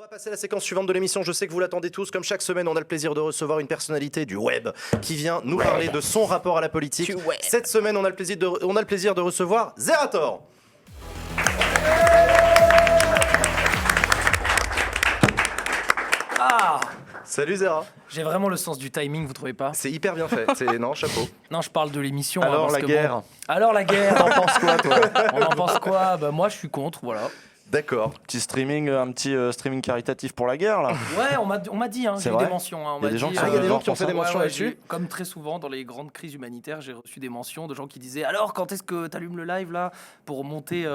On va passer à la séquence suivante de l'émission. Je sais que vous l'attendez tous. Comme chaque semaine, on a le plaisir de recevoir une personnalité du web qui vient nous parler de son rapport à la politique. Cette semaine, on a le plaisir de recevoir Zerator. Ah, Salut Zera. j'ai vraiment le sens du timing, vous trouvez pas? C'est hyper bien fait. Non, chapeau. Non, je parle de l'émission. Alors parce la que guerre. bon, alors la guerre. T'en penses quoi, toi? On en pense quoi? Bah moi, je suis contre, voilà. D'accord. Petit streaming, un petit streaming caritatif pour la guerre, là. Ouais, on m'a dit, C'est j'ai eu vrai des mentions. Hein, on Il y a m'a des gens dit, qui sont il y a des gens qui ont pour fait ça. des mentions là-dessus. Comme très souvent dans les grandes crises humanitaires, j'ai reçu des mentions de gens qui disaient alors quand est-ce que t'allumes le live là pour monter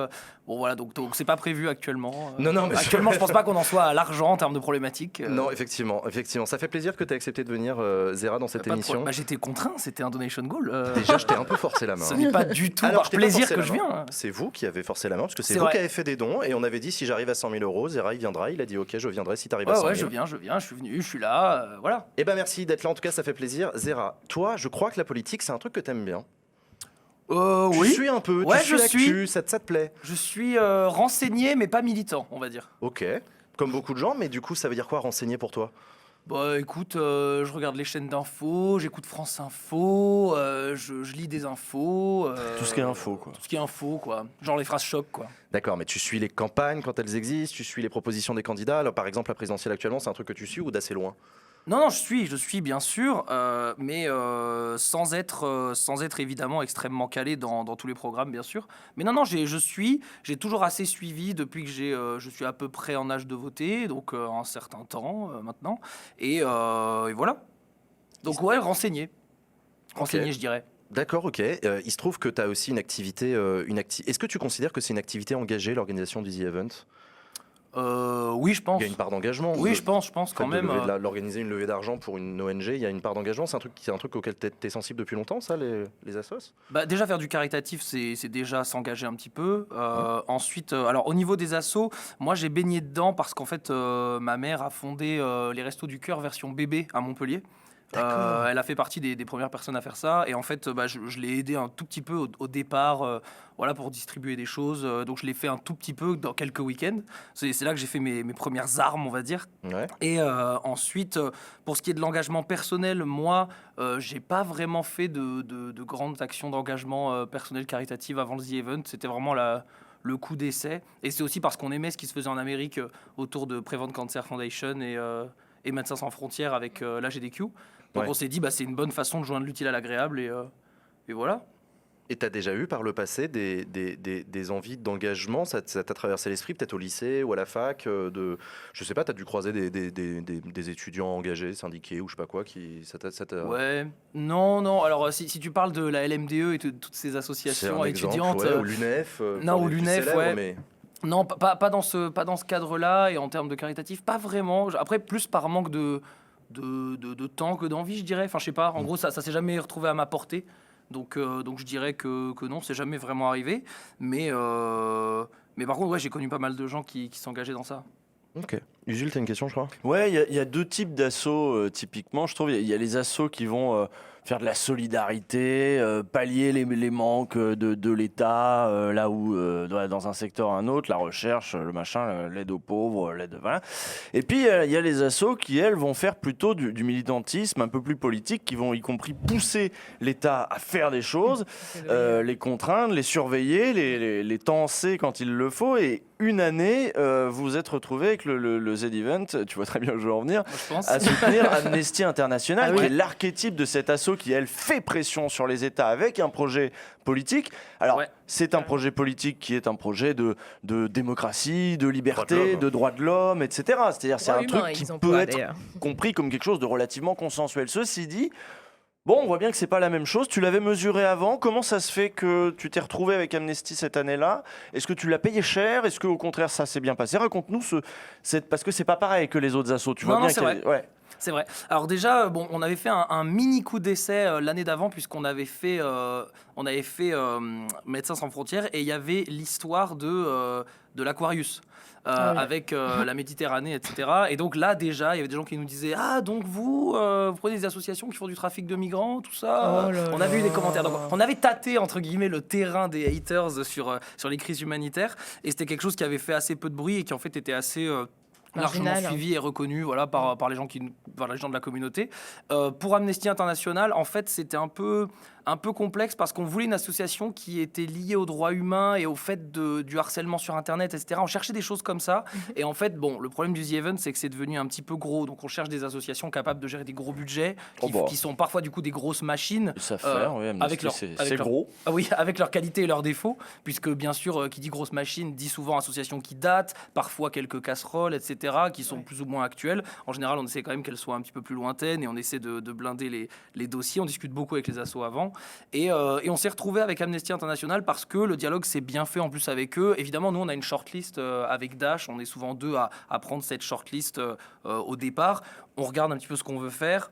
Bon voilà, donc c'est pas prévu actuellement. Non, mais actuellement, je pense pas qu'on en soit à l'argent en termes de problématiques. Non, effectivement. Ça fait plaisir que tu aies accepté de venir, Zera, dans cette Pas de émission. Bah, j'étais contraint, c'était un donation goal. Déjà, je t'ai un peu forcé la main. Ce n'est pas du tout Alors, par je t'ai pas plaisir forcé que la je main. viens. C'est vous qui avez forcé la main, parce que c'est C'est vous vrai. qui avez fait des dons, et on avait dit si j'arrive à 100 000 euros, Zera il viendra. Il a dit ok, je viendrai si t'arrives à 100 000. Ouais, je viens, je suis venu, je suis là, voilà. Eh ben merci d'être là, en tout cas ça fait plaisir. Zera, toi je crois que la politique c'est un truc que t'aimes bien. Tu Oui. suis un peu, Ouais, tu suis je l'actu, suis. ça te plaît. Je suis renseigné, mais pas militant, on va dire. Ok, comme beaucoup de gens, mais du coup ça veut dire quoi renseigner pour toi? Bah écoute, je regarde les chaînes d'infos, j'écoute France Info, je lis des infos. Tout ce qui est info, quoi. Tout ce qui est info, quoi. Genre les phrases choc, quoi. D'accord, mais tu suis les campagnes quand elles existent, tu suis les propositions des candidats. Alors, par exemple la présidentielle actuellement c'est un truc que tu suis ou d'assez loin? Non, je suis bien sûr, mais sans être évidemment extrêmement calé dans tous les programmes, bien sûr. Mais non, j'ai toujours assez suivi depuis que je suis à peu près en âge de voter, donc un certain temps maintenant. Et voilà. Donc ouais, renseigné, je dirais. D'accord, ok. Il se trouve que tu as aussi une activité. Est-ce que tu considères que c'est une activité engagée, l'organisation du The Event? Oui, je pense. Il y a une part d'engagement. Oui, je pense quand même. L'organiser une levée d'argent pour une ONG, il y a une part d'engagement. C'est un truc auquel tu es sensible depuis longtemps, ça, les assos? Bah, déjà faire du caritatif, c'est déjà s'engager un petit peu. Ensuite, alors au niveau des assos, moi j'ai baigné dedans parce qu'en fait ma mère a fondé les Restos du Cœur version bébé à Montpellier. Elle a fait partie des premières personnes à faire ça et en fait je l'ai aidé un tout petit peu au départ voilà, pour distribuer des choses, donc je l'ai fait un tout petit peu dans quelques week-ends. C'est là que j'ai fait mes premières armes, on va dire. Ouais. Et ensuite, pour ce qui est de l'engagement personnel, moi, j'ai pas vraiment fait de grandes actions d'engagement personnel caritative avant le The Event. C'était vraiment le coup d'essai. Et c'est aussi parce qu'on aimait ce qui se faisait en Amérique autour de Prevent Cancer Foundation et Médecins sans frontières avec l'AGDQ. Donc Ouais. on s'est dit, c'est une bonne façon de joindre l'utile à l'agréable et voilà. Et tu as déjà eu par le passé des envies d'engagement, ça t'a traversé l'esprit, peut-être au lycée ou à la fac, je sais pas, tu as dû croiser des étudiants engagés, syndiqués ou je sais pas quoi, Ouais, non. Alors, si tu parles de la LMDE et de toutes ces C'est associations un exemple, étudiantes, ouais, ou l'UNEF. non, pour ou les plus l'UNEF, célèbres, ouais. mais- non, pas dans ce cadre-là. Et en termes de caritatif, pas vraiment. Après, plus par manque de temps que d'envie, je dirais. Enfin, je sais pas. En gros, ça s'est jamais retrouvé à ma portée. Donc je dirais que non, c'est jamais vraiment arrivé. Mais par contre, ouais, j'ai connu pas mal de gens qui s'engageaient dans ça. Ok. Usul, t'as une question, je crois? Ouais, il y a deux types d'assauts, typiquement. Je trouve il y a les assos qui vont faire de la solidarité, pallier les manques de l'État, là où, dans un secteur ou un autre, la recherche, le machin, l'aide aux pauvres, l'aide. Voilà. Et puis, il y a les assos qui, elles, vont faire plutôt du militantisme un peu plus politique, qui vont y compris pousser l'État à faire des choses, les contraindre, les surveiller, les tenser quand il le faut. Et une année, vous vous êtes retrouvé avec le Z-Event, tu vois très bien où je veux en venir, Moi, je pense. à soutenir Amnesty International, Ah oui. qui est l'archétype de cet assaut qui, elle, fait pression sur les États avec un projet politique. Alors, Ouais. c'est un projet politique qui est un projet de démocratie, de liberté, Droits de l'homme. de droits de l'homme, etc. C'est-à-dire, c'est Droits un truc humains, qui ils peut emploient, être d'ailleurs. compris comme quelque chose de relativement consensuel. Ceci dit, bon, on voit bien que c'est pas la même chose. Tu l'avais mesuré avant. Comment ça se fait que tu t'es retrouvé avec Amnesty cette année-là? Est-ce que tu l'as payé cher? Est-ce qu'au contraire, ça s'est bien passé? Raconte-nous parce que c'est pas pareil que les autres assos. Tu vois Non, bien c'est qu'il y a- vrai. Ouais. C'est vrai. Alors déjà, on avait fait un mini coup d'essai l'année d'avant puisqu'on avait fait, Médecins sans frontières et il y avait l'histoire de l'Aquarius. oui. Avec la Méditerranée, etc. Et donc là, déjà, il y avait des gens qui nous disaient « Ah, donc vous prenez des associations qui font du trafic de migrants, tout ça Oh là On avait eu là. des commentaires. Donc, on avait tâté, entre guillemets, le terrain des haters sur les crises humanitaires. Et c'était quelque chose qui avait fait assez peu de bruit et qui, en fait, était assez largement marginal. suivi et reconnu voilà, par les gens par les gens de la communauté. Pour Amnesty International, en fait, c'était un peu complexe parce qu'on voulait une association qui était liée aux droits humains et au fait du harcèlement sur Internet, etc. On cherchait des choses comme ça. Et en fait, bon, le problème du The Event, c'est que c'est devenu un petit peu gros. Donc, on cherche des associations capables de gérer des gros budgets, qui sont parfois du coup des grosses machines. Ils savent faire, oui, Amnesty, c'est gros. Ah oui, avec leurs qualités et leurs défauts, puisque bien sûr, qui dit grosse machine dit souvent association qui date, parfois quelques casseroles, etc., qui sont plus ou moins actuelles. En général, on essaie quand même qu'elles soient un petit peu plus lointaines et on essaie de blinder les dossiers. On discute beaucoup avec les assos avant. Et on s'est retrouvé avec Amnesty International parce que le dialogue s'est bien fait en plus avec eux. Évidemment, nous, on a une shortlist avec Dash. On est souvent deux à prendre cette shortlist au départ. On regarde un petit peu ce qu'on veut faire.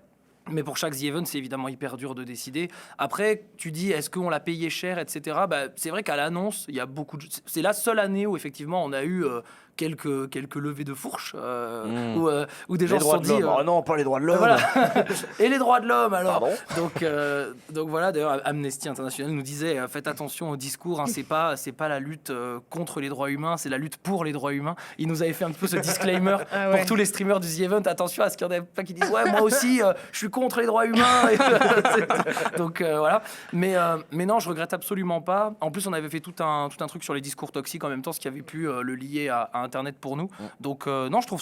Mais pour chaque The Event, c'est évidemment hyper dur de décider. Après, tu dis, est-ce qu'on l'a payé cher, etc. C'est vrai qu'à l'annonce, il y a beaucoup de... C'est la seule année où, effectivement, on a eu quelques levées de fourche où des gens se sont dit... Oh non, pas les droits de l'homme. Voilà. Et les droits de l'homme, alors. Pardon. Donc voilà, d'ailleurs, Amnesty International nous disait, faites attention au discours, hein, c'est pas la lutte contre les droits humains, c'est la lutte pour les droits humains. Il nous avait fait un petit peu ce disclaimer pour tous les streamers du The Event, attention à ce qu'il y en ait pas qui disent, ouais, moi aussi, je suis contre les droits humains. Donc voilà. Mais non, je regrette absolument pas. En plus, on avait fait tout un truc sur les discours toxiques en même temps, ce qui avait pu le lier à Internet pour nous. Donc non, je trouve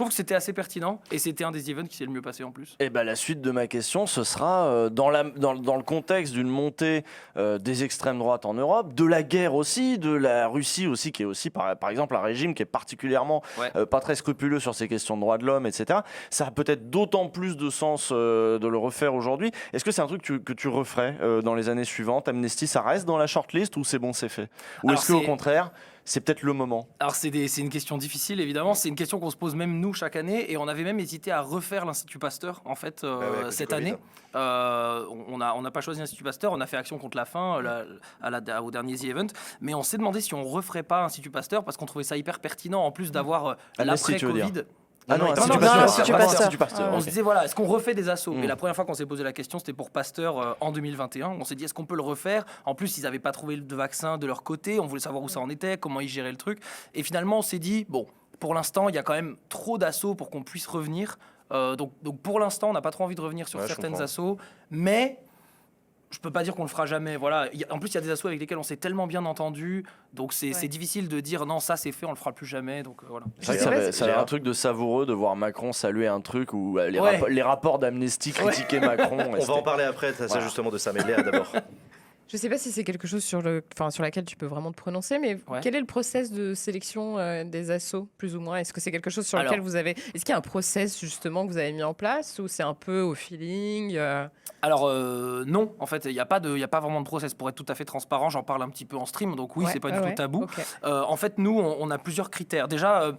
que c'était assez pertinent et c'était un des events qui s'est le mieux passé en plus. Et la suite de ma question, ce sera dans le contexte d'une montée des extrêmes droites en Europe, de la guerre aussi, de la Russie aussi, qui est aussi par exemple un régime qui est particulièrement pas très scrupuleux sur ces questions de droits de l'homme, etc. Ça a peut-être d'autant plus de sens de le refaire aujourd'hui. Est-ce que c'est un truc que tu referais dans les années suivantes? Amnesty, ça reste dans la shortlist ou c'est bon, c'est fait? Ou est-ce qu'au contraire, c'est peut-être le moment? Alors c'est une question difficile évidemment, c'est une question qu'on se pose même nous chaque année et on avait même hésité à refaire l'Institut Pasteur en fait cette année. On n'a pas choisi l'Institut Pasteur, on a fait Action contre la faim au dernier The Event, mais on s'est demandé si on referait pas l'Institut Pasteur parce qu'on trouvait ça hyper pertinent en plus d'avoir l'après-Covid. Ah non, Institut Pasteur. On se disait, voilà, est-ce qu'on refait des assos? Et la première fois qu'on s'est posé la question, c'était pour Pasteur en 2021. On s'est dit, est-ce qu'on peut le refaire? En plus, ils n'avaient pas trouvé de vaccin de leur côté. On voulait savoir où ça en était, comment ils géraient le truc. Et finalement, on s'est dit, bon, pour l'instant, il y a quand même trop d'assos pour qu'on puisse revenir. Donc pour l'instant, on n'a pas trop envie de revenir sur certaines assos. Mais... je peux pas dire qu'on le fera jamais. Voilà. En plus, il y a des assos avec lesquels on s'est tellement bien entendu, donc c'est difficile de dire non, ça c'est fait, on le fera plus jamais. Donc voilà. C'est vrai que ça a un truc de savoureux de voir Macron saluer un truc où les rapports d'Amnesty critiquaient Macron. On va en parler après, justement de ça, mais Léa d'abord. Je ne sais pas si c'est quelque chose sur laquelle tu peux vraiment te prononcer, mais quel est le process de sélection des assos, plus ou moins? Est-ce que c'est quelque chose sur lequel vous avez... Est-ce qu'il y a un process, justement, que vous avez mis en place, ou c'est un peu au feeling Alors, non, en fait, il n'y a pas vraiment de process. Pour être tout à fait transparent, j'en parle un petit peu en stream, donc oui, c'est pas du tout tabou. Okay. En fait, nous, on a plusieurs critères. Déjà...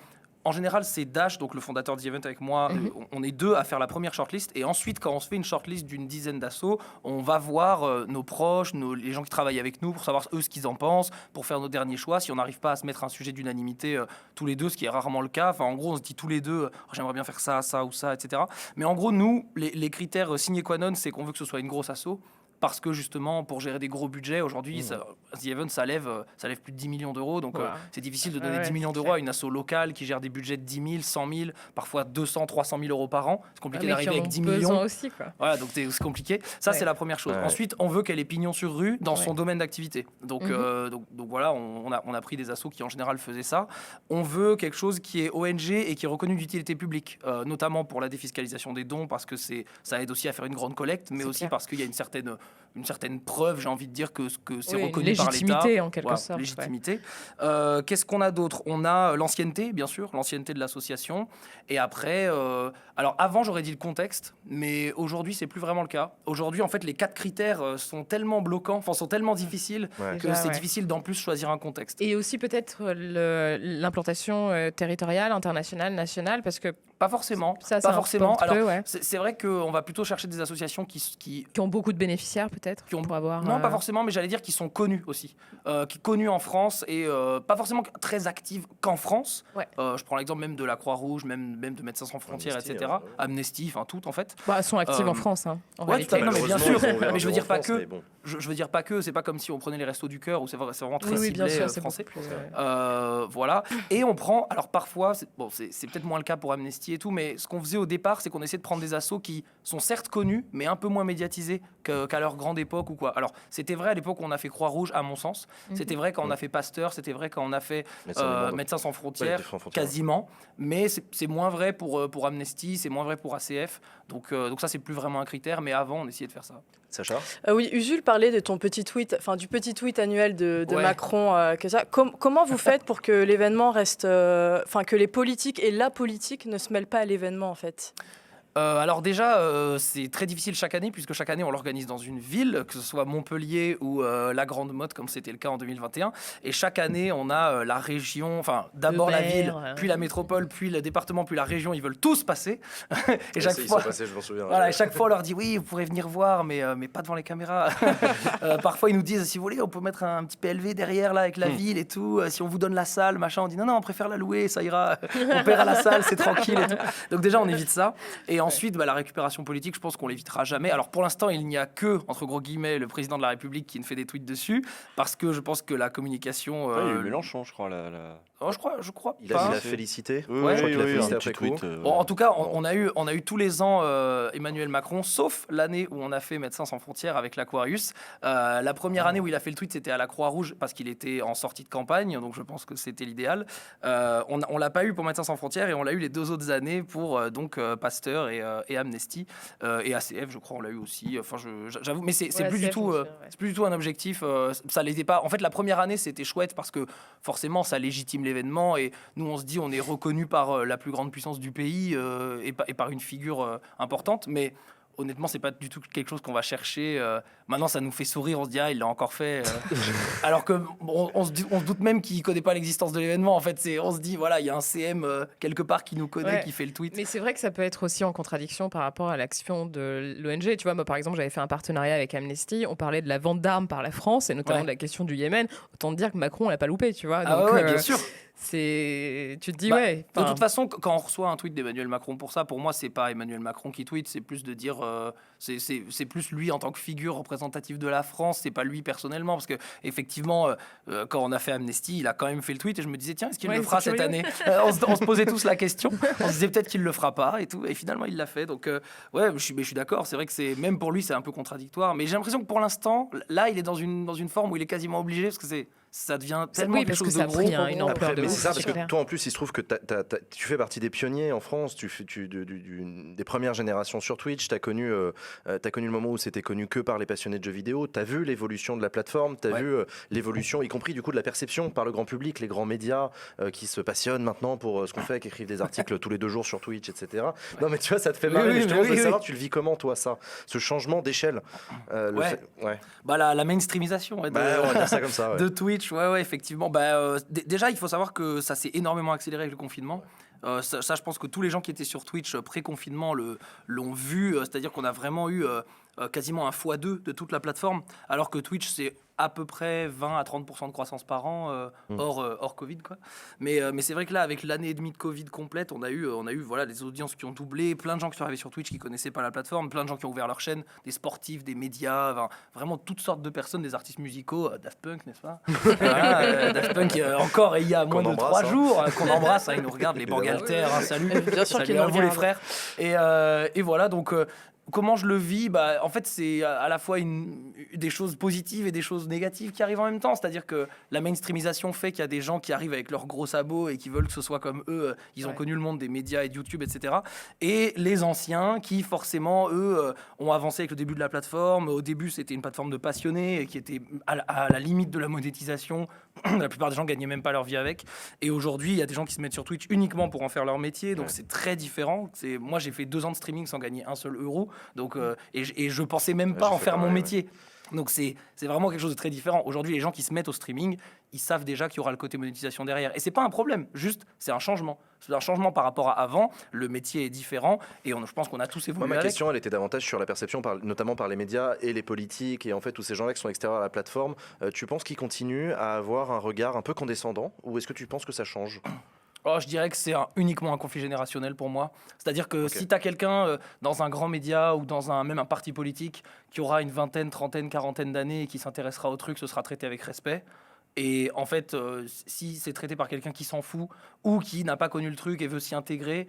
en général, c'est Dash, donc le fondateur de The Event avec moi, on est deux à faire la première shortlist. Et ensuite, quand on se fait une shortlist d'une dizaine d'assos, on va voir nos proches, les gens qui travaillent avec nous pour savoir eux ce qu'ils en pensent, pour faire nos derniers choix. Si on n'arrive pas à se mettre un sujet d'unanimité tous les deux, ce qui est rarement le cas, enfin en gros, on se dit tous les deux, j'aimerais bien faire ça, ça ou ça, etc. Mais en gros, nous, les critères sine qua non, c'est qu'on veut que ce soit une grosse asso. Parce que justement, pour gérer des gros budgets, aujourd'hui, The Event, ça lève plus de 10 millions d'euros. Donc, c'est difficile de donner 10 millions d'euros à une asso locale qui gère des budgets de 10 000, 100 000, parfois 200, 300 000 euros par an. C'est compliqué d'arriver avec 10 millions. Aussi, quoi. Voilà, donc c'est compliqué. Ça, c'est la première chose. Ensuite, on veut qu'elle ait pignon sur rue dans son domaine d'activité. Donc, donc voilà, on a pris des assos qui, en général, faisaient ça. On veut quelque chose qui est ONG et qui est reconnu d'utilité publique, notamment pour la défiscalisation des dons, parce que ça aide aussi à faire une grande collecte, mais aussi parce qu'il y a une certaine preuve, j'ai envie de dire, que c'est reconnu par l'État. Légitimité, en quelque sorte. Légitimité. Qu'est-ce qu'on a d'autre? On a l'ancienneté, bien sûr, l'ancienneté de l'association. Et après, alors avant, j'aurais dit le contexte, mais aujourd'hui, c'est plus vraiment le cas. Aujourd'hui, en fait, les 4 critères sont tellement bloquants, sont tellement difficiles que c'est difficile d'en plus choisir un contexte. Et aussi peut-être l'implantation territoriale, internationale, nationale, parce que pas forcément. Ça pas forcément. Alors, peu, c'est vrai qu'on va plutôt chercher des associations qui ont beaucoup de bénéficiaires, peut-être, pour avoir... Non, pas forcément, mais j'allais dire qu'ils sont connus aussi. Qui connues en France et pas forcément très actives qu'en France. Je prends l'exemple même de la Croix-Rouge, même de Médecins sans frontières, Amnesty, etc. Amnesty, enfin tout en fait. Elles sont actives en France, en réalité. Non, mais bien sûr. Mais je veux dire pas que. je veux dire pas que, c'est pas comme si on prenait les Restos du Cœur où c'est vraiment très ciblé français. Voilà. Et on prend, alors parfois, c'est peut-être moins le cas pour Amnesty et tout, mais ce qu'on faisait au départ, c'est qu'on essayait de prendre des assos qui sont certes connus, mais un peu moins médiatisés qu'à leur grande époque ou quoi. Alors, c'était vrai à l'époque où on a fait Croix-Rouge, à mon sens. C'était vrai quand on a fait Pasteur, c'était vrai quand on a fait Médecins sans frontières, quasiment. Mais c'est moins vrai pour Amnesty, c'est moins vrai pour ACF. Donc ça, c'est plus vraiment un critère, mais avant, on essayait de faire ça. Sacha ? Oui, Usul parlait de ton petit tweet, enfin du petit tweet annuel de Macron. Comment vous faites pour que l'événement reste, que les politiques et la politique ne se mêlent pas à l'événement en fait ? Alors déjà, c'est très difficile chaque année, puisque chaque année, on l'organise dans une ville, que ce soit Montpellier ou la Grande Motte, comme c'était le cas en 2021. Et chaque année, on a la région, enfin d'abord la ville, puis la métropole, puis le département, puis la région. Ils veulent tous passer. Et chaque fois, je m'en souviens. Voilà, et chaque fois, on leur dit oui, vous pourrez venir voir, mais pas devant les caméras. Parfois, ils nous disent si vous voulez, on peut mettre un petit PLV derrière là avec la ville et tout. Si on vous donne la salle, machin, on dit non, on préfère la louer, ça ira. On paiera la salle, c'est tranquille et tout. Donc déjà, on évite ça. Et ensuite, la récupération politique, je pense qu'on l'évitera jamais. Alors pour l'instant, il n'y a que, entre gros guillemets, le président de la République qui ne fait des tweets dessus, parce que je pense que la communication... il y a eu Mélenchon, je crois. Oh, je crois il a félicité. Oui, il a félicité après coup. Bon, en tout cas, on a eu tous les ans Emmanuel Macron, sauf l'année où on a fait Médecins sans frontières avec l'Aquarius. La première année où il a fait le tweet, c'était à la Croix-Rouge, parce qu'il était en sortie de campagne, donc je pense que c'était l'idéal. On l'a pas eu pour Médecins sans frontières, et on l'a eu les 2 autres années pour Pasteur et Amnesty. Et ACF, je crois, on l'a eu aussi. Enfin, j'avoue, mais c'est plus du tout, c'est plus du tout un objectif. Ça l'était pas. En fait, la première année, c'était chouette parce que forcément, ça légitime l'événement, et nous, on se dit, on est reconnu par la plus grande puissance du pays et par une figure importante, mais honnêtement, c'est pas du tout quelque chose qu'on va chercher. Maintenant, ça nous fait sourire. On se dit, il l'a encore fait. Alors que on se doute même qu'il connaît pas l'existence de l'événement. En fait, on se dit, voilà, il y a un CM quelque part qui nous connaît, qui fait le tweet. Mais c'est vrai que ça peut être aussi en contradiction par rapport à l'action de l'ONG. Tu vois, moi, par exemple, j'avais fait un partenariat avec Amnesty. On parlait de la vente d'armes par la France et notamment de la question du Yémen. Autant te dire que Macron, on l'a pas loupé, tu vois. Donc, bien sûr. Tu te dis, de toute façon, quand on reçoit un tweet d'Emmanuel Macron pour moi, c'est pas Emmanuel Macron qui tweet, c'est plus de dire, c'est plus lui en tant que figure représentative de la France, c'est pas lui personnellement, parce que effectivement, quand on a fait Amnesty, il a quand même fait le tweet, et je me disais, tiens, est-ce qu'il le fera cette année ? On se posait tous la question, on se disait peut-être qu'il le fera pas et tout, et finalement il l'a fait. Donc je suis d'accord, c'est vrai que c'est même pour lui c'est un peu contradictoire, mais j'ai l'impression que pour l'instant, là, il est dans une forme où il est quasiment obligé, parce que ça devient tellement quelque chose de gros. Une ampleur de mais c'est ça, parce que toi, en plus, il se trouve que tu fais partie des pionniers en France, des premières générations sur Twitch. Tu as connu le moment où c'était connu que par les passionnés de jeux vidéo. Tu as vu l'évolution de la plateforme, tu as vu l'évolution, y compris du coup de la perception par le grand public, les grands médias qui se passionnent maintenant pour ce qu'on fait, qui écrivent des articles tous les 2 jours sur Twitch, etc. Non, mais tu vois, ça te fait marrer. Je veux savoir, tu le vis comment, toi, ça, ce changement d'échelle la mainstreamisation on va dire ça comme ça, de Twitch. Ouais, effectivement. Déjà, il faut savoir que ça s'est énormément accéléré avec le confinement. Ça, je pense que tous les gens qui étaient sur Twitch pré-confinement l'ont vu. C'est-à-dire qu'on a vraiment eu quasiment un x2 de toute la plateforme, alors que Twitch, c'est à peu près 20 à 30% de croissance par an, hors Covid, quoi. Mais c'est vrai que là, avec l'année et demie de Covid complète, on a eu des audiences qui ont doublé, plein de gens qui sont arrivés sur Twitch qui connaissaient pas la plateforme, plein de gens qui ont ouvert leur chaîne, des sportifs, des médias, vraiment toutes sortes de personnes, des artistes musicaux, Daft Punk, n'est-ce pas? Daft Punk, encore il y a moins de 3 jours, qu'on embrasse, ils nous regardent, les Bangalter, salut, bien sûr salut à vous les frères. Et voilà, donc... comment je le vis ? En fait, c'est à la fois des choses positives et des choses négatives qui arrivent en même temps. C'est-à-dire que la mainstreamisation fait qu'il y a des gens qui arrivent avec leurs gros sabots et qui veulent que ce soit comme eux. Ils ont connu le monde des médias et de YouTube, etc. Et les anciens qui, forcément, eux, ont avancé avec le début de la plateforme. Au début, c'était une plateforme de passionnés et qui était à la limite de la monétisation. La plupart des gens gagnaient même pas leur vie avec. Et aujourd'hui, il y a des gens qui se mettent sur Twitch uniquement pour en faire leur métier. Donc, c'est très différent. Moi, j'ai fait 2 ans de streaming sans gagner un seul euro. Donc, et je pensais même pas en faire mon métier. Donc c'est vraiment quelque chose de très différent. Aujourd'hui, les gens qui se mettent au streaming, ils savent déjà qu'il y aura le côté monétisation derrière. Et c'est pas un problème, juste c'est un changement. C'est un changement par rapport à avant. Le métier est différent et je pense qu'on a tous évolué. Ma question, elle était davantage sur la perception, notamment par les médias et les politiques et en fait tous ces gens-là qui sont extérieurs à la plateforme. Tu penses qu'ils continuent à avoir un regard un peu condescendant ou est-ce que tu penses que ça change ? Je dirais que c'est uniquement un conflit générationnel pour moi. C'est-à-dire que si tu as quelqu'un dans un grand média ou dans même un parti politique qui aura une vingtaine, trentaine, quarantaine d'années et qui s'intéressera au truc, ce sera traité avec respect. Et en fait, si c'est traité par quelqu'un qui s'en fout ou qui n'a pas connu le truc et veut s'y intégrer,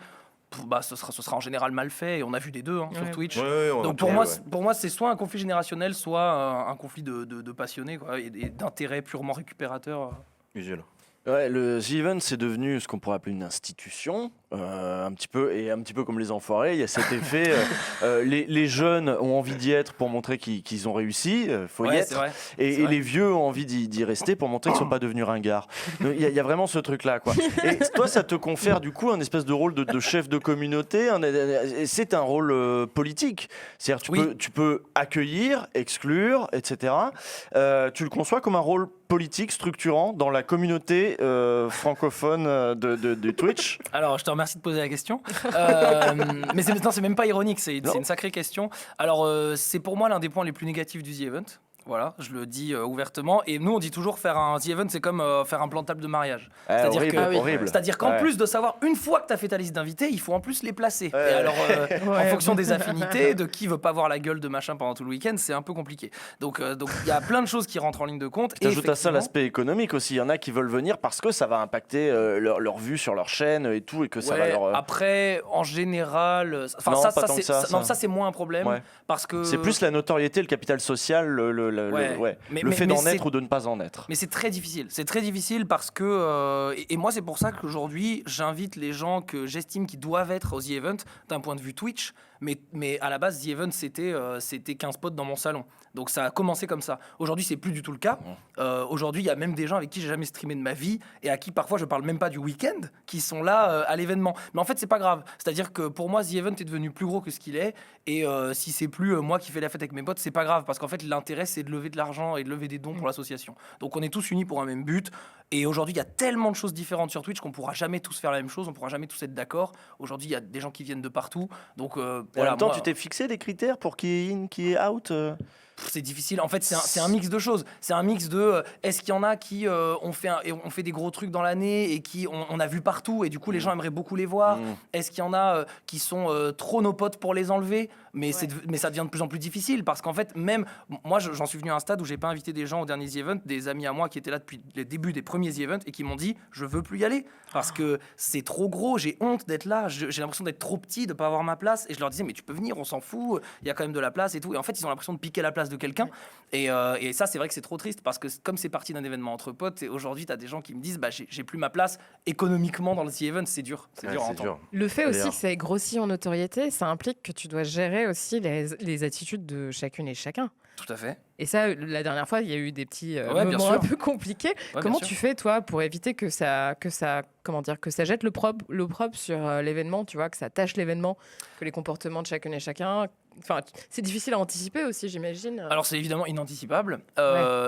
ce sera en général mal fait. Et on a vu des deux sur Twitch. Donc pour moi, c'est soit un conflit générationnel, soit un conflit de passionnés quoi, et d'intérêts purement récupérateurs. Usuel. Ouais, le The Event, c'est devenu ce qu'on pourrait appeler une institution, un petit peu comme les enfoirés. Il y a cet effet, les jeunes ont envie d'y être pour montrer qu'ils ont réussi, faut y être, et les vieux ont envie d'y rester pour montrer qu'ils ne sont pas devenus ringards. Il y a vraiment ce truc-là, quoi. Et toi, ça te confère du coup un espèce de rôle de chef de communauté. C'est un rôle politique. C'est-à-dire tu peux accueillir, exclure, etc. Tu le conçois comme un rôle politique structurant dans la communauté francophone de Twitch? Alors, je te remercie de poser la question. Mais c'est même pas ironique, c'est une sacrée question. Alors, c'est pour moi l'un des points les plus négatifs du The Event. Voilà, je le dis ouvertement. Et nous, on dit toujours faire un The Event, c'est comme faire un plan de table de mariage. C'est-à-dire qu'en plus de savoir, une fois que tu as fait ta liste d'invités, il faut en plus les placer. Et alors, en fonction des affinités, de qui veut pas voir la gueule de machin pendant tout le week-end, c'est un peu compliqué. Donc, il y a plein de choses qui rentrent en ligne de compte. Tu ajoutes à ça l'aspect économique aussi. Il y en a qui veulent venir parce que ça va impacter leur vue sur leur chaîne et tout. Et que ça va leur... Après, en général, ça c'est moins un problème. Parce que... C'est plus la notoriété, le capital social, le fait d'en être ou de ne pas en être. Mais c'est très difficile. C'est très difficile parce que... et moi, c'est pour ça qu'aujourd'hui, j'invite les gens que j'estime qui doivent être au The Event d'un point de vue Twitch. Mais à la base, The Event, c'était 15 potes dans mon salon. Donc ça a commencé comme ça. Aujourd'hui, c'est plus du tout le cas. Aujourd'hui, il y a même des gens avec qui j'ai jamais streamé de ma vie et à qui parfois je parle même pas du week-end, qui sont là à l'événement. Mais en fait, c'est pas grave. C'est-à-dire que pour moi, The Event est devenu plus gros que ce qu'il est. Et si c'est plus moi qui fais la fête avec mes potes, c'est pas grave parce qu'en fait, l'intérêt, c'est de lever de l'argent et de lever des dons pour l'association. Donc on est tous unis pour un même but. Et aujourd'hui, il y a tellement de choses différentes sur Twitch qu'on pourra jamais tous faire la même chose, on pourra jamais tous être d'accord. Aujourd'hui, il y a des gens qui viennent de partout. Donc en même temps, tu t'es fixé des critères pour qui est in, qui est out c'est difficile. En fait, c'est un mix de choses. C'est un mix de est-ce qu'il y en a qui ont fait des gros trucs dans l'année et qui on a vu partout et du coup les gens aimeraient beaucoup les voir. Est-ce qu'il y en a qui sont trop nos potes pour les enlever? Mais ça devient de plus en plus difficile parce qu'en fait, même moi, j'en suis venu à un stade où j'ai pas invité des gens au dernier The Event, des amis à moi qui étaient là depuis les débuts des premiers The Event et qui m'ont dit je veux plus y aller parce que c'est trop gros, j'ai honte d'être là, j'ai l'impression d'être trop petit, de pas avoir ma place. Et je leur disais mais tu peux venir, on s'en fout, il y a quand même de la place et tout. Et en fait, ils ont l'impression de piquer la place de quelqu'un. Et ça, c'est vrai que c'est trop triste parce que comme c'est parti d'un événement entre potes, et aujourd'hui, tu as des gens qui me disent j'ai plus ma place économiquement dans le The Event, c'est dur. C'est dur à entendre. Le fait aussi que ça ait grossi en notoriété, ça implique que tu dois gérer aussi les attitudes de chacune et chacun. Tout à fait. Et ça, la dernière fois, il y a eu des petits moments un peu compliqués. Comment tu fais, toi, pour éviter que ça jette l'opprobre sur l'événement, tu vois, que ça tâche l'événement, que les comportements de chacune et chacun... Enfin, c'est difficile à anticiper aussi, j'imagine. Alors, c'est évidemment inanticipable.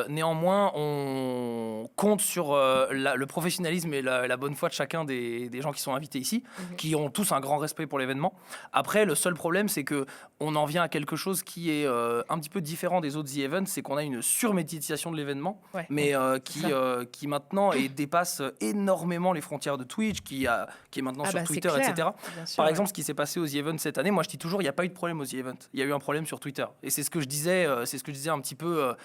Néanmoins, on compte sur le professionnalisme et la bonne foi de chacun des gens qui sont invités ici, qui ont tous un grand respect pour l'événement. Après, le seul problème, c'est qu'on en vient à quelque chose qui est un petit peu différent des autres The Events, c'est qu'on a une surmédiatisation de l'événement, mais qui maintenant dépasse énormément les frontières de Twitch, qui est maintenant sur Twitter, etc. Par exemple, ce qui s'est passé aux The Events cette année, moi je dis toujours, il n'y a pas eu de problème aux The Events. Il y a eu un problème sur Twitter. Et c'est ce que je disais, un petit peu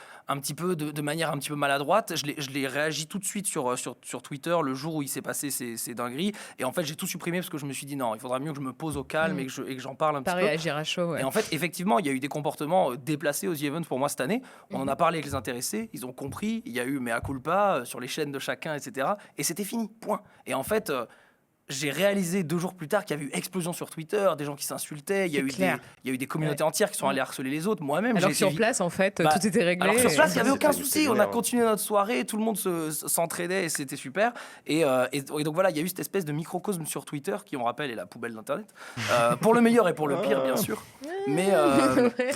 de manière un petit peu maladroite. Je l'ai réagi tout de suite sur Twitter le jour où il s'est passé ces dingueries. Et en fait, j'ai tout supprimé parce que je me suis dit non, il faudra mieux que je me pose au calme et que j'en parle un petit peu. Réagir à chaud. Et en fait, effectivement, il y a eu des comportements déplacés aux The Events pour moi cette année. On en a parlé avec les intéressés, ils ont compris. Il y a eu mea culpa sur les chaînes de chacun, etc. Et c'était fini, point. Et en fait... j'ai réalisé 2 jours plus tard qu'il y avait eu explosion sur Twitter, des gens qui s'insultaient, il y a eu des communautés entières qui sont allées harceler les autres. Moi-même, alors que sur place, en fait, tout était réglé. Alors sur place, il n'y avait aucun souci. On a continué notre soirée, tout le monde s'entraidait et c'était super. Et donc voilà, il y a eu cette espèce de microcosme sur Twitter qui, on rappelle, est la poubelle d'Internet. Pour le meilleur et pour le pire, bien sûr. Mais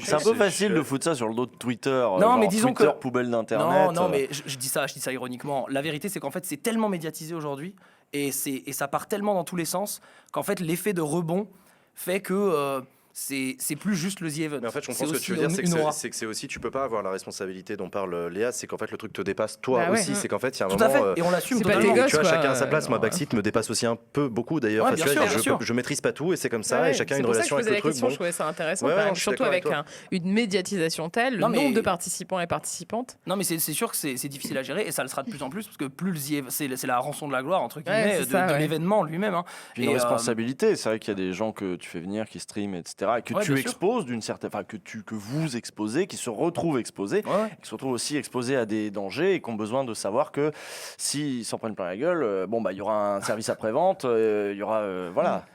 c'est un peu facile de foutre ça sur le dos de Twitter. Non, mais disons Twitter, poubelle d'Internet. Non, mais je dis ça ironiquement. La vérité, c'est qu'en fait, c'est tellement médiatisé aujourd'hui. Et ça part tellement dans tous les sens qu'en fait l'effet de rebond fait que c'est plus juste le The Event. Mais en fait, je comprends ce que tu veux dire, c'est que c'est aussi, tu peux pas avoir la responsabilité dont parle Léa, c'est qu'en fait, le truc te dépasse toi aussi. C'est qu'en fait, il y a un moment. Et on l'assume totalement. Tu vois, chacun à sa place. Moi, Backseat me dépasse aussi un peu, beaucoup d'ailleurs. Je maîtrise pas tout et c'est comme ça, et chacun a une relation avec le truc. Je trouvais ça intéressant, surtout avec une médiatisation telle, le nombre de participants et participantes. Non, mais c'est sûr que c'est difficile à gérer et ça le sera de plus en plus parce que plus c'est la rançon de la gloire, entre guillemets, de l'événement lui-même. Une responsabilité, c'est vrai qu'il y a des gens que tu fais venir, qui streament, etc. et que tu exposes d'une certaine, enfin que vous exposez, qui se retrouvent exposés, qui se retrouvent aussi exposés à des dangers et qui ont besoin de savoir que s'ils s'en prennent plein la gueule, il y aura un service après-vente, il y aura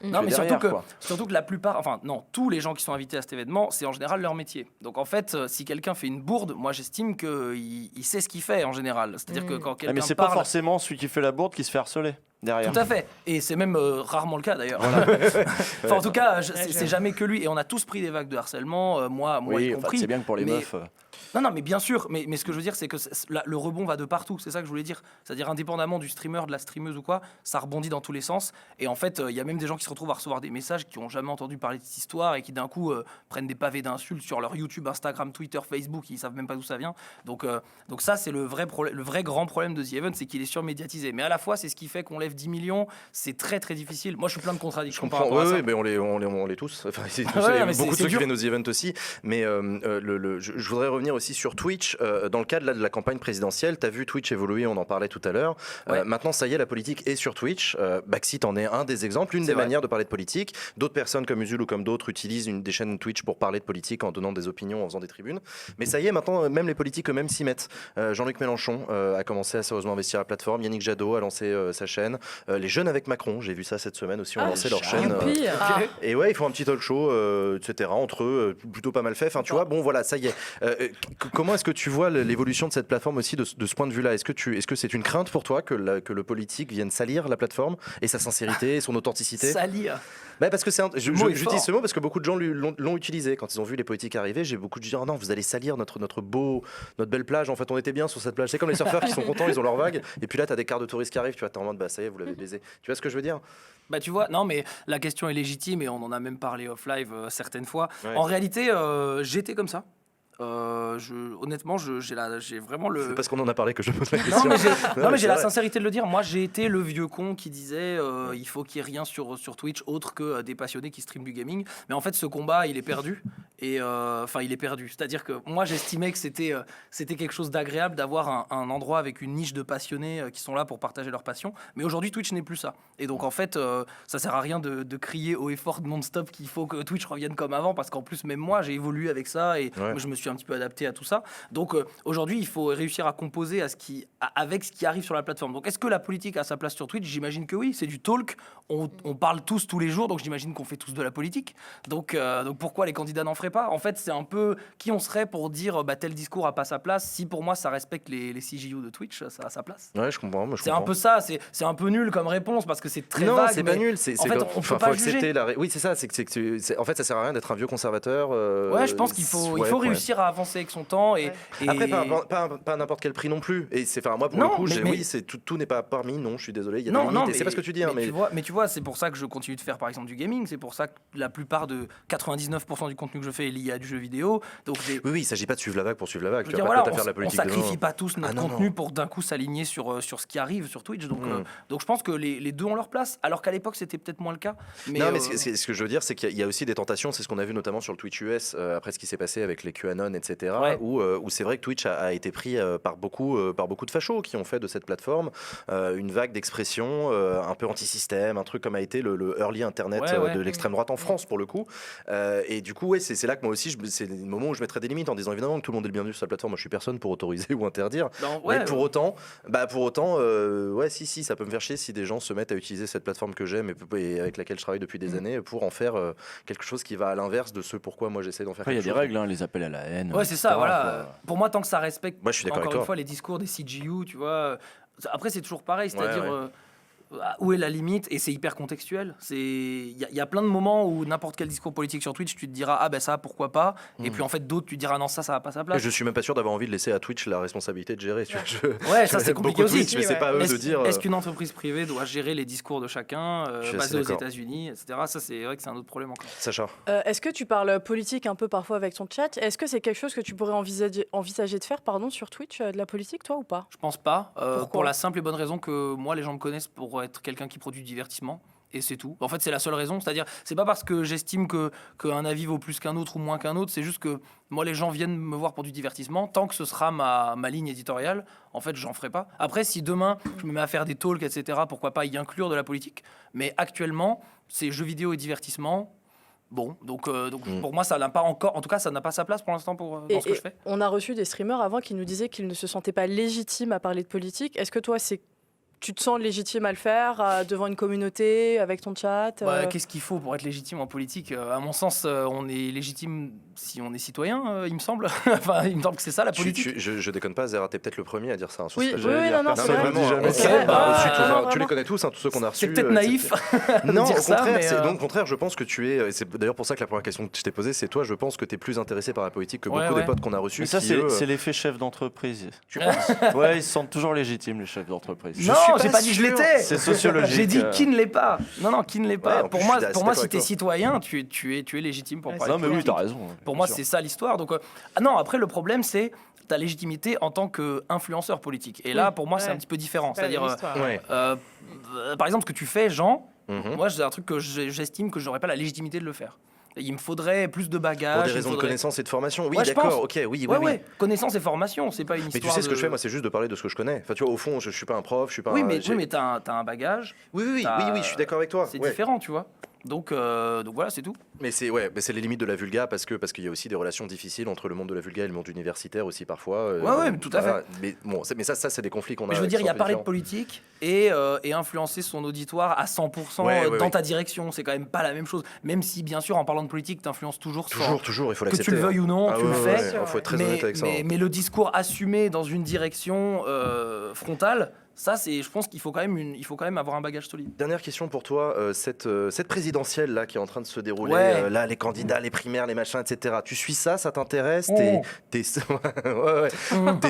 Non, mais surtout que la plupart, tous les gens qui sont invités à cet événement, c'est en général leur métier. Donc en fait, si quelqu'un fait une bourde, moi j'estime qu'il sait ce qu'il fait en général. C'est-à-dire que quand quelqu'un mais c'est pas forcément celui qui fait la bourde qui se fait harceler. Derrière. Tout à fait, et c'est même rarement le cas d'ailleurs. En tout cas, c'est jamais que lui. Et on a tous pris des vagues de harcèlement, moi y compris. C'est bien que pour les meufs. Non, mais bien sûr. Mais ce que je veux dire, c'est que le rebond va de partout. C'est ça que je voulais dire. C'est-à-dire, indépendamment du streamer, de la streameuse ou quoi, ça rebondit dans tous les sens. Et en fait, il y a même des gens qui se retrouvent à recevoir des messages qui n'ont jamais entendu parler de cette histoire et qui d'un coup prennent des pavés d'insultes sur leur YouTube, Instagram, Twitter, Facebook. Ils savent même pas d'où ça vient. Donc ça, c'est le vrai grand problème de The Event, c'est qu'il est surmédiatisé. Mais à la fois, c'est ce qui fait qu'on lève 10 millions. C'est très très difficile. Moi, je suis plein de contradictions. Je comprends. Oui, mais on les tous. Enfin, il y a beaucoup de ceux qui viennent aux The Event aussi. Mais je voudrais revenir aussi sur Twitch. Dans le cadre de la campagne présidentielle, tu as vu Twitch évoluer, on en parlait tout à l'heure. Maintenant, ça y est, la politique est sur Twitch. Backseat en est un des exemples, une des manières de parler de politique. D'autres personnes comme Usul ou comme d'autres utilisent des chaînes Twitch pour parler de politique en donnant des opinions, en faisant des tribunes. Mais ça y est, maintenant, même les politiques eux-mêmes s'y mettent. Jean-Luc Mélenchon a commencé à sérieusement investir la plateforme. Yannick Jadot a lancé sa chaîne. Les Jeunes avec Macron, j'ai vu ça cette semaine aussi, ont lancé leur chaîne. Et ils font un petit talk show, etc. entre eux, plutôt pas mal fait. Enfin, tu vois, bon, voilà, ça y est. Comment est-ce que tu vois l'évolution de cette plateforme aussi de ce point de vue-là ? Est-ce que c'est une crainte pour toi que le politique vienne salir la plateforme et sa sincérité et son authenticité ? Salir. Parce que j'utilise ce mot parce que beaucoup de gens l'ont utilisé quand ils ont vu les politiques arriver. J'ai beaucoup de gens non, vous allez salir notre belle plage. En fait, on était bien sur cette plage. C'est comme les surfeurs qui sont contents, ils ont leur vague. Et puis là, t'as des quarts de touristes qui arrivent. Tu vois, t'es en mode ça y est, vous l'avez baisé. Tu vois ce que je veux dire ? Tu vois, non, mais la question est légitime et on en a même parlé off-live certaines fois. En réalité, j'étais comme ça. Honnêtement, j'ai vraiment le. C'est parce qu'on en a parlé que je pose la question. Non, mais j'ai la sincérité de le dire. Moi, j'ai été le vieux con qui disait il faut qu'il n'y ait rien sur Twitch autre que des passionnés qui streament du gaming. Mais en fait, ce combat, il est perdu. Et il est perdu. C'est-à-dire que moi, j'estimais que c'était quelque chose d'agréable d'avoir un endroit avec une niche de passionnés qui sont là pour partager leur passion. Mais aujourd'hui, Twitch n'est plus ça. Et donc, en fait, ça sert à rien de crier haut et fort non-stop qu'il faut que Twitch revienne comme avant, parce qu'en plus, même moi, j'ai évolué avec ça et je me suis un petit peu adapté à tout ça. Donc aujourd'hui, il faut réussir à composer avec ce qui arrive sur la plateforme. Donc est-ce que la politique a sa place sur Twitch ? J'imagine que oui, c'est du talk. On parle tous les jours, donc j'imagine qu'on fait tous de la politique. Donc pourquoi les candidats n'en feraient pas ? En fait, c'est un peu qui on serait pour dire tel discours a pas sa place. Si pour moi ça respecte les CJU de Twitch, ça a sa place. Ouais, je comprends. C'est un peu ça. C'est un peu nul comme réponse parce que c'est très vague. Non, c'est pas nul. En fait, on peut pas juger. Oui, c'est ça. En fait, ça sert à rien d'être un vieux conservateur. Ouais, je pense qu'il faut réussir à avancer avec son temps et après pas à n'importe quel prix non plus. Et moi pour le coup, tout n'est pas parmi. Non, je suis désolé. Il y a des limites. C'est pas ce que tu dis. Mais tu vois, c'est pour ça que je continue de faire par exemple du gaming. C'est pour ça que la plupart de 99% du contenu que je fais est lié à du jeu vidéo. Donc oui, il s'agit pas de suivre la vague pour suivre la vague. Tu vas pas faire la politique. On sacrifie pas tous notre contenu pour d'un coup s'aligner sur ce qui arrive sur Twitch. Donc je pense que les deux ont leur place. Alors qu'à l'époque c'était peut-être moins le cas. Non, mais ce que je veux dire, c'est qu'il y a aussi des tentations. C'est ce qu'on a vu notamment sur le Twitch US après ce qui s'est passé avec les QAnon, etc. Où c'est vrai que Twitch a été pris par beaucoup de fachos qui ont fait de cette plateforme une vague d'expression un peu anti-système, un truc comme a été le early internet de l'extrême droite en France pour le coup. Et du coup, c'est là que moi aussi, c'est le moment où je mettrais des limites en disant évidemment que tout le monde est le bienvenu sur la plateforme. Moi, je suis personne pour autoriser ou interdire. Mais pour autant, si, ça peut me faire chier si des gens se mettent à utiliser cette plateforme que j'aime et avec laquelle je travaille depuis des années pour en faire quelque chose qui va à l'inverse de ce pourquoi moi j'essaie d'en faire. Après, il y a des règles, les appels à la haine. Ouais, c'est ça, voilà. Pour moi, tant que ça respecte encore une fois les discours des CGU, tu vois. Après, c'est toujours pareil, c'est-à-dire où est la limite? Et c'est hyper contextuel. Il y a plein de moments où n'importe quel discours politique sur Twitch, tu te diras ah ben ça pourquoi pas. Et puis en fait d'autres tu te diras non ça va pas sa place. Je suis même pas sûr d'avoir envie de laisser à Twitch la responsabilité de gérer. Ouais, ça c'est compliqué aussi. Twitch, mais c'est pas eux de dire. Est-ce qu'une entreprise privée doit gérer les discours de chacun basés aux États-Unis, etc. Ça c'est vrai que c'est un autre problème encore. Sacha. Est-ce que tu parles politique un peu parfois avec ton chat? Est-ce que c'est quelque chose que tu pourrais envisager de faire sur Twitch, de la politique, toi ou pas? Je pense pas. Pour la simple et bonne raison que moi les gens me connaissent pour être quelqu'un qui produit du divertissement. Et c'est tout. En fait, c'est la seule raison. C'est-à-dire, c'est pas parce que j'estime qu'un avis vaut plus qu'un autre ou moins qu'un autre. C'est juste que moi, les gens viennent me voir pour du divertissement. Tant que ce sera ma ligne éditoriale, en fait, j'en ferai pas. Après, si demain, je me mets à faire des talks, etc., pourquoi pas y inclure de la politique. Mais actuellement, c'est jeux vidéo et divertissement. Bon, donc pour moi, ça n'a pas encore... En tout cas, ça n'a pas sa place pour l'instant dans ce que je fais. On a reçu des streamers avant qui nous disaient qu'ils ne se sentaient pas légitimes à parler de politique. Est-ce que toi, tu te sens légitime à le faire devant une communauté, avec ton chat Qu'est-ce qu'il faut pour être légitime en politique? À mon sens, on est légitime si on est citoyen, il me semble. Enfin, il me semble que c'est ça la politique. Je déconne pas, Zera, t'es peut-être le premier à dire ça. Oui, non, c'est vrai. Vraiment, tu les connais tous, tous ceux qu'on a reçus. C'est peut-être naïf. Non, au contraire, je pense que tu es. C'est d'ailleurs pour ça que la première question que je t'ai posée, c'est toi, je pense que tu es plus intéressé par la politique que beaucoup des potes qu'on a reçus. Mais ça, c'est l'effet chef d'entreprise. Tu penses? Ouais, ils se sentent toujours légitimes, les chefs d'entreprise. Non, j'ai pas dit que je l'étais. C'est sociologique. J'ai dit qui ne l'est pas. Non, qui ne l'est pas. Ouais, pour moi, si t'es citoyen, tu es légitime pour parler. Non, mais oui, t'as raison. Pour moi, c'est ça l'histoire. Donc, non, après, le problème, c'est ta légitimité en tant qu'influenceur politique. Et là, pour moi, c'est un petit peu différent. C'est-à-dire, par exemple, ce que tu fais, Jean, moi, c'est un truc que j'estime que j'aurais pas la légitimité de le faire. Il me faudrait plus de bagages. Pour des raisons de connaissance et de formation. Oui, ouais, d'accord, ok, oui. Connaissance et formation, c'est pas une histoire. Mais tu sais ce que je fais, moi, c'est juste de parler de ce que je connais. Enfin, tu vois, au fond, je suis pas un prof, je suis pas. Oui, mais t'as un bagage. Oui, je suis d'accord avec toi. C'est différent, tu vois. Donc voilà, c'est tout. Mais c'est les limites de la vulga parce qu'il y a aussi des relations difficiles entre le monde de la vulga et le monde universitaire aussi parfois. Ouais, tout à fait. Mais bon, ça c'est des conflits qu'on a. Je veux dire, il y a parler de politique et influencer son auditoire à 100% dans ta direction. C'est quand même pas la même chose. Même si, bien sûr, en parlant de politique, t'influences toujours. Toujours, il faut l'accepter. Que tu le veuilles ou non, tu le fais. Il faut être très honnête avec ça. Mais le discours assumé dans une direction frontale. Ça, je pense qu'il faut quand même avoir un bagage solide. Dernière question pour toi, cette présidentielle là qui est en train de se dérouler, là les candidats, les primaires, les machins, etc. Tu suis ça t'intéresse? T'es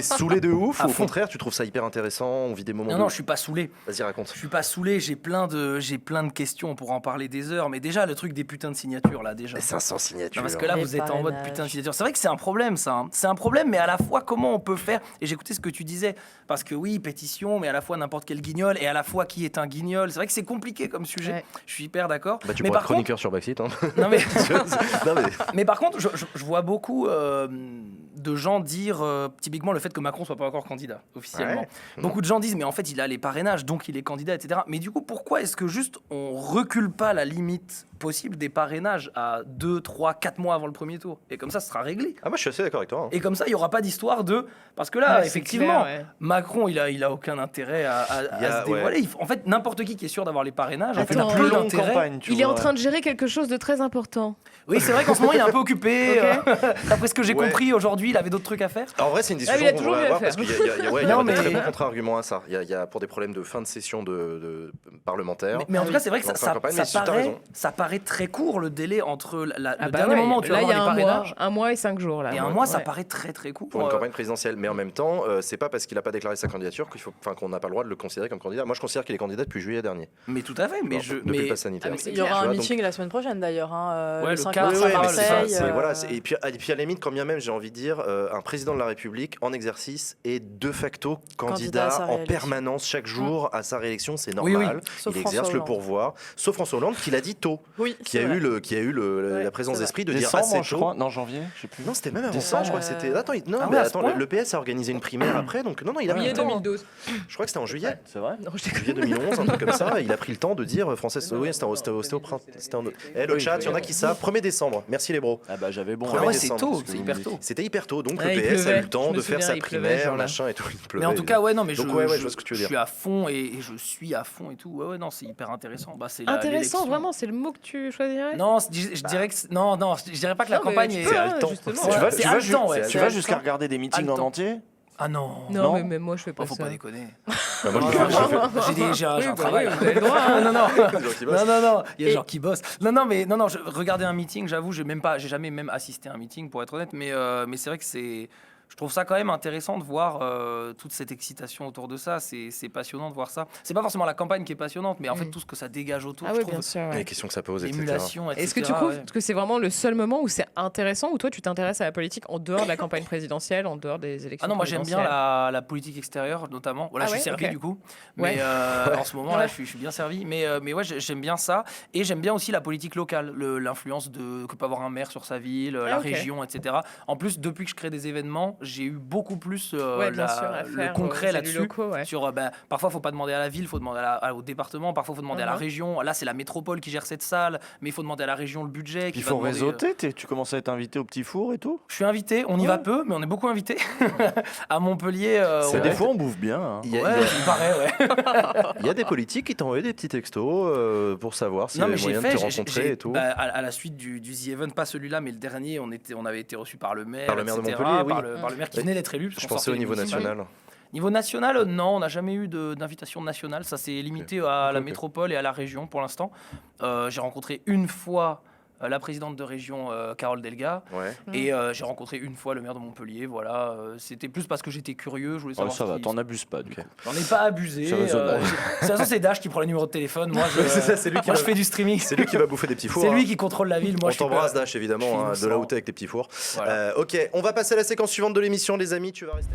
saoulé de ouf ou au contraire tu trouves ça hyper intéressant? On vit des moments. Non, je suis pas saoulé. Vas-y, raconte. Je suis pas saoulé. J'ai plein de questions pour en parler des heures. Mais déjà le truc des putains de signatures là déjà. Les 500 signatures. Non, parce que là vous êtes en mode putain de signatures. C'est vrai que c'est un problème ça. Hein. C'est un problème, mais à la fois comment on peut faire? Et j'écoutais ce que tu disais parce que oui pétition, mais à la fois n'importe quel guignol et à la fois qui est un guignol. C'est vrai que c'est compliqué comme sujet. Ouais. Je suis hyper d'accord. Tu pourrais être chroniqueur sur Backseat. Hein. Non, mais par contre, je vois beaucoup de gens dire typiquement le fait que Macron soit pas encore candidat officiellement. Ouais. Beaucoup de gens disent mais en fait il a les parrainages donc il est candidat, etc. Mais du coup pourquoi est-ce que juste on recule pas la limite possible des parrainages à 2, 3, 4 mois avant le premier tour? Et comme ça, ce sera réglé. Ah moi je suis assez d'accord avec toi. Hein. Et comme ça, il n'y aura pas d'histoire de... Parce que là, effectivement, clair, Macron, il a aucun intérêt à se dévoiler. En fait, n'importe qui est sûr d'avoir les parrainages, en fait, n'a plus d'intérêt. Il est en train de gérer quelque chose de très important. Oui, c'est vrai qu'en ce moment, il est un peu occupé. D'après ce que j'ai compris, aujourd'hui, il avait d'autres trucs à faire. En vrai, c'est une discussion qu'on va avoir parce qu'il y a des très bons contre-arguments à ça. Il y a pour des problèmes de fin de session de parlementaire. Mais en tout cas, c'est vrai que ça paraît très court le délai entre le dernier moment où tu vas avoir les parrainages. 1 mois et 5 jours. Là. Et 1 mois, ça paraît très très court. Pour une campagne présidentielle. Mais en même temps, c'est pas parce qu'il n'a pas déclaré sa candidature qu'on n'a pas le droit de le considérer comme candidat. Moi, je considère qu'il est candidat depuis juillet dernier. Mais tout à fait. Depuis le pass sanitaire. Il y aura un meeting la semaine prochaine d'ailleurs. Le 5 4 mars. Et puis à la limite, quand bien même, j'ai envie de dire, un président de la République en exercice est de facto candidat en permanence chaque jour à sa réélection. C'est normal. Il exerce le pourvoir. Sauf François Hollande qui l'a dit tôt. Qui a eu la présence d'esprit de dire assez tôt. Non, janvier, je sais plus. Non, c'était même avant ça. Je crois que c'était. Attends, le PS a organisé une primaire après, donc non, il a juillet 2012. Je crois que c'était en juillet. C'est vrai. Juillet 2011, un truc comme ça. Il a pris le temps de dire française. Oui, c'était au printemps. Le chat, il y en a qui savent. 1er décembre. Merci les bros. Ah bah j'avais bon. Ah ouais, c'est tôt, c'est hyper tôt. C'était hyper tôt, donc le PS a eu le temps de faire sa primaire, machin et tout. Mais en tout cas, ouais, non, mais je vois ce que tu veux dire. Je suis à fond et je suis à fond et tout. Ouais, non, c'est hyper intéressant. Intéressant, vraiment, c'est le mot que tu choisirais? Non, je dirais que non, je dirais pas que la campagne est haletant. Tu vas jusqu'à regarder des meetings en entier? Ah non. Non, mais moi je fais pas ça. Faut pas déconner. J'ai un travail. Vous avez le droit. Non. Il y a des gens qui bossent. Non. Regarder un meeting, j'avoue, j'ai jamais même assisté à un meeting pour être honnête, mais c'est vrai que je trouve ça quand même intéressant de voir toute cette excitation autour de ça. C'est passionnant de voir ça. C'est pas forcément la campagne qui est passionnante, mais en fait tout ce que ça dégage autour. Ah je oui, trouve, bien sûr. Ouais. Les questions que ça pose, l'émulation, etc. Est-ce que tu trouves que c'est vraiment le seul moment où c'est intéressant, où toi tu t'intéresses à la politique en dehors de la campagne présidentielle, en dehors des élections? Ah non, moi j'aime bien la politique extérieure notamment. Voilà, je suis servi du coup. Mais en ce moment là, je suis bien servi. Mais ouais, j'aime bien ça. Et j'aime bien aussi la politique locale, l'influence que peut avoir un maire sur sa ville, la région, etc. En plus, depuis que je crée des événements, j'ai eu beaucoup plus le concret là-dessus. Sur parfois, faut pas demander à la ville, faut demander au département. Parfois, faut demander à la région. Là, c'est la métropole qui gère cette salle, mais il faut demander à la région le budget. Il faut réseauter. Tu commences à être invité au petit four et tout. Je suis invité. On y va peu, mais on est beaucoup invité à Montpellier. Des fois, on bouffe bien. Hein. Il paraît. Il y a des politiques qui t'ont envoyé des petits textos pour savoir s'il y avait moyen de te rencontrer et tout. À la suite du The Event, pas celui-là, mais le dernier, on avait été reçu par le maire, de Montpellier, par le maire qui venait d'être élu. Je pensais au niveau national. Niveau national, non, on n'a jamais eu d'invitation nationale. Ça s'est limité à la métropole et à la région pour l'instant. J'ai rencontré une fois la présidente de région, Carole Delga, et j'ai rencontré une fois le maire de Montpellier. Voilà, c'était plus parce que j'étais curieux. Je voulais savoir. Ça va, t'en abuses pas du coup. J'en ai pas abusé. De toute façon, c'est Dash qui prend le numéro de téléphone. Moi, je fais du streaming. C'est lui qui va bouffer des petits fours. C'est lui qui contrôle la ville. Moi, on t'embrasse, Dash, évidemment, de là où t'es avec tes petits fours. Voilà. Ok, on va passer à la séquence suivante de l'émission, les amis. Tu vas rester.